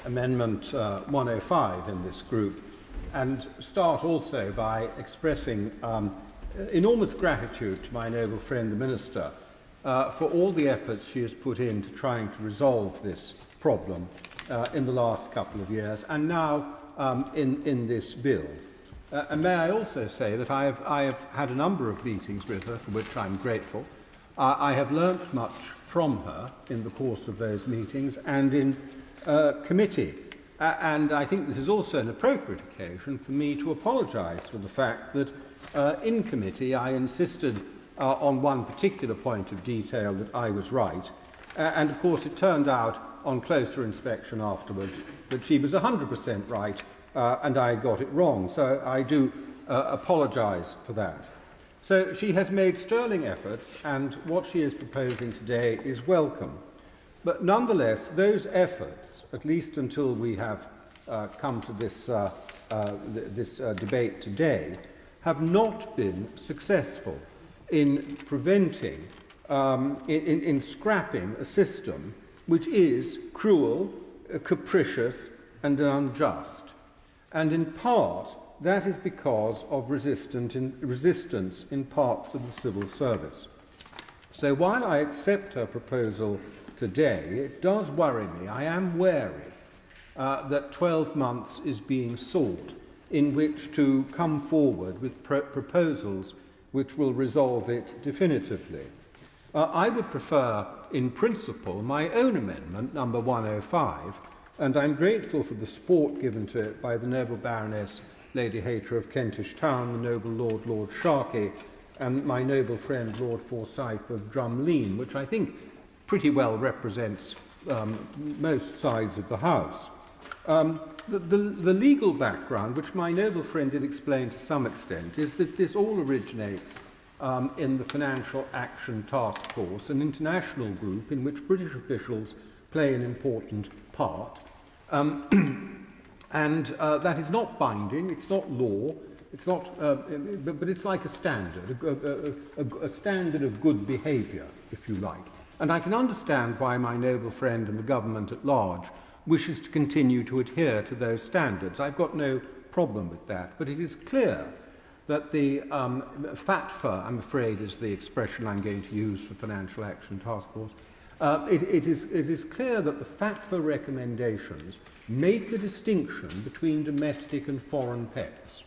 Amendment 105 in this group, and start also by expressing enormous gratitude to my noble friend the Minister for all the efforts she has put into trying to resolve this problem in the last couple of years, and now in this bill. And may I also say that I have had a number of meetings with her, for which I'm grateful. I have learnt much from her in the course of those meetings and in committee. And I think this is also an appropriate occasion for me to apologise for the fact that in committee I insisted on one particular point of detail that I was right. And of course it turned out on closer inspection afterwards that she was 100% right and I got it wrong. So I do apologise for that. So she has made sterling efforts, and what she is proposing today is welcome. But nonetheless, those efforts, at least until we have come to this debate today, have not been successful in preventing, in scrapping a system which is cruel, capricious, and unjust. And in part, that is because of resistance in parts of the civil service. So while I accept her proposal today, it does worry me. I am wary that 12 months is being sought in which to come forward with proposals which will resolve it definitively. I would prefer, in principle, my own amendment, number 105, and I'm grateful for the support given to it by the noble Baroness Lady Hayter of Kentish Town, the noble Lord Sharkey, and my noble friend Lord Forsyth of Drumlean, which I think pretty well represents most sides of the House. The legal background, which my noble friend did explain to some extent, is that this all originates in the Financial Action Task Force, an international group in which British officials play an important part. And that is not binding, it's not law, it's not, but it's like a standard, a standard of good behaviour, if you like. And I can understand why my noble friend and the government at large wishes to continue to adhere to those standards. I've got no problem with that, but it is clear that the FATFA, I'm afraid is the expression I'm going to use for Financial Action Task Force, it is clear that the FATFA recommendations make a distinction between domestic and foreign PEPs.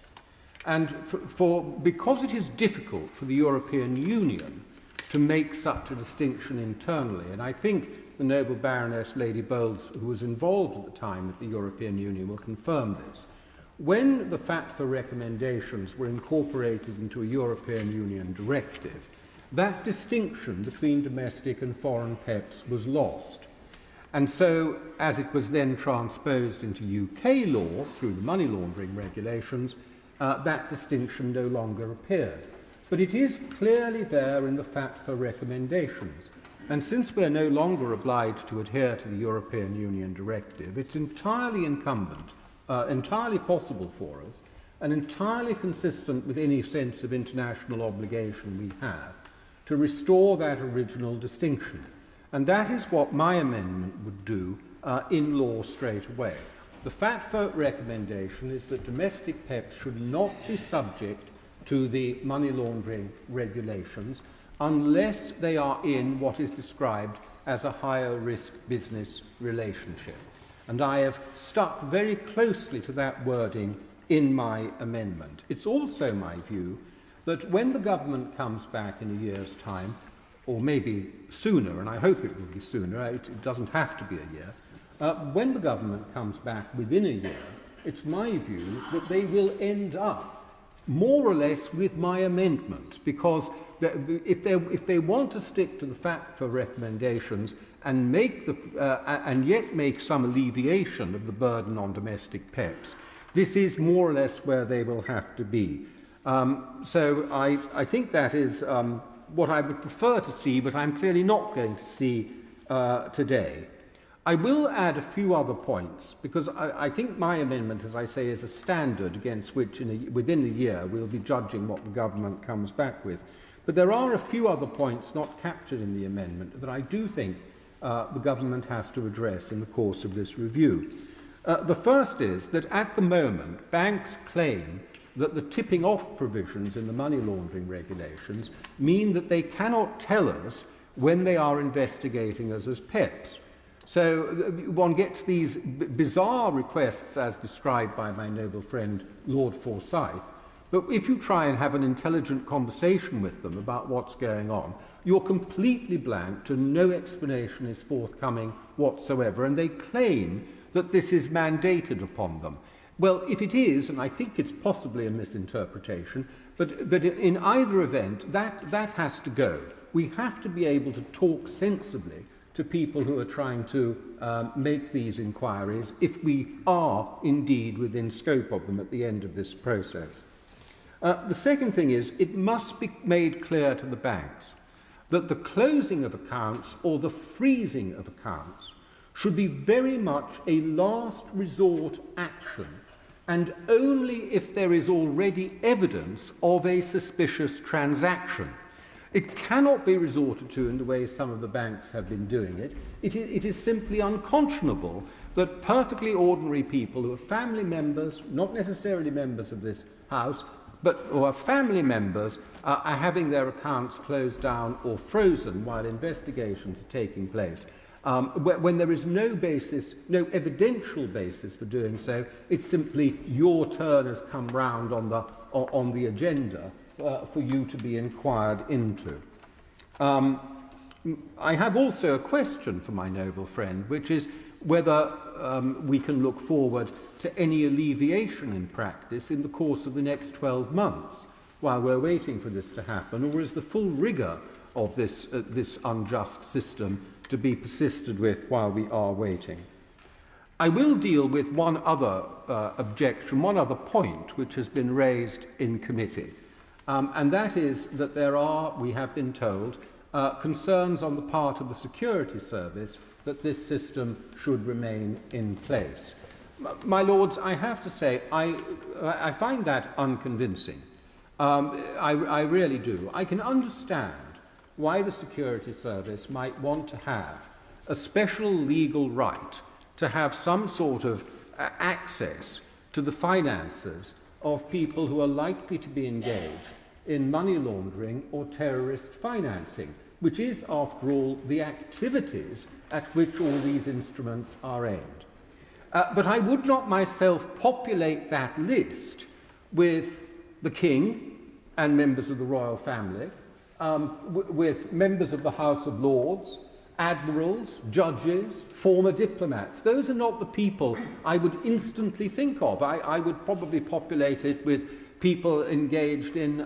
And because it is difficult for the European Union to make such a distinction internally, and I think the noble Baroness Lady Bowles, who was involved at the time at the European Union, will confirm this. When the FATFA recommendations were incorporated into a European Union directive, that distinction between domestic and foreign PEPs was lost. And so, as it was then transposed into UK law through the money laundering regulations, that distinction no longer appeared. But it is clearly there in the FATFA recommendations. And since we're no longer obliged to adhere to the European Union directive, it's entirely incumbent, entirely possible for us, and entirely consistent with any sense of international obligation we have, to restore that original distinction. And that is what my amendment would do in law straight away. The FATFA recommendation is that domestic PEPs should not be subject to the money laundering regulations unless they are in what is described as a higher risk business relationship. And I have stuck very closely to that wording in my amendment. It's also my view that when the government comes back in a year's time, or maybe sooner, and I hope it will be sooner, it doesn't have to be a year, when the government comes back within a year, it's my view that they will end up more or less with my amendment, because if they want to stick to the FATFA recommendations and and yet make some alleviation of the burden on domestic PEPs, this is more or less where they will have to be. So I think that is what I would prefer to see, but I'm clearly not going to see today. I will add a few other points, because I think my amendment, as I say, is a standard against which within a year we'll be judging what the government comes back with. But there are a few other points not captured in the amendment that I do think the government has to address in the course of this review. The first is that at the moment, banks claim that the tipping off provisions in the money laundering regulations mean that they cannot tell us when they are investigating us as PEPs. So one gets these bizarre requests as described by my noble friend Lord Forsyth, but if you try and have an intelligent conversation with them about what's going on, you're completely blanked and no explanation is forthcoming whatsoever, and they claim that this is mandated upon them. Well, if it is, and I think it's possibly a misinterpretation, but in either event, that has to go. We have to be able to talk sensibly to people who are trying to make these inquiries, if we are indeed within scope of them at the end of this process. The second thing is, it must be made clear to the banks that the closing of accounts or the freezing of accounts should be very much a last resort action, and only if there is already evidence of a suspicious transaction. It cannot be resorted to in the way some of the banks have been doing it. It is simply unconscionable that perfectly ordinary people who are family members, not necessarily members of this House, but who are family members, are having their accounts closed down or frozen while investigations are taking place. When there is no basis, no evidential basis for doing so, it's simply your turn has come round on the agenda for you to be inquired into. I have also a question for my noble friend, which is whether we can look forward to any alleviation in practice in the course of the next 12 months while we're waiting for this to happen, or is the full rigour of this unjust system to be persisted with while we are waiting? I will deal with one other objection, one other point which has been raised in committee, and that is that there are, we have been told, concerns on the part of the security service that this system should remain in place. My Lords, I have to say, I find that unconvincing. I really do. I can understand why the security service might want to have a special legal right to have some sort of access to the finances of people who are likely to be engaged in money laundering or terrorist financing, which is, after all, the activities at which all these instruments are aimed. But I would not myself populate that list with the King and members of the royal family, with members of the House of Lords, admirals, judges, former diplomats. Those are not the people I would instantly think of. I would probably populate it with people engaged in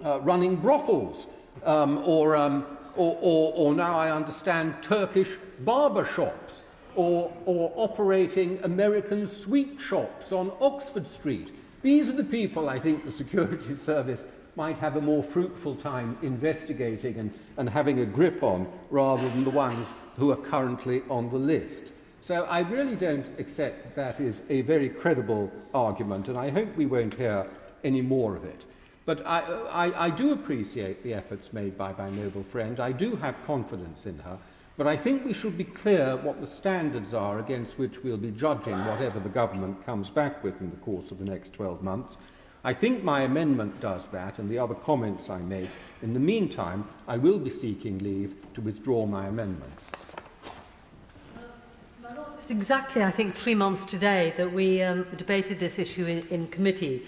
running brothels, or now I understand Turkish barber shops, or operating American sweet shops on Oxford Street. These are the people I think the security service might have a more fruitful time investigating and having a grip on, rather than the ones who are currently on the list. So I really don't accept that is a very credible argument, and I hope we won't hear any more of it. But I do appreciate the efforts made by my noble friend. I do have confidence in her. But I think we should be clear what the standards are against which we'll be judging whatever the government comes back with in the course of the next 12 months. I think my amendment does that, and the other comments I make. In the meantime, I will be seeking leave to withdraw my amendment. It's exactly, I think, 3 months today that we debated this issue in committee.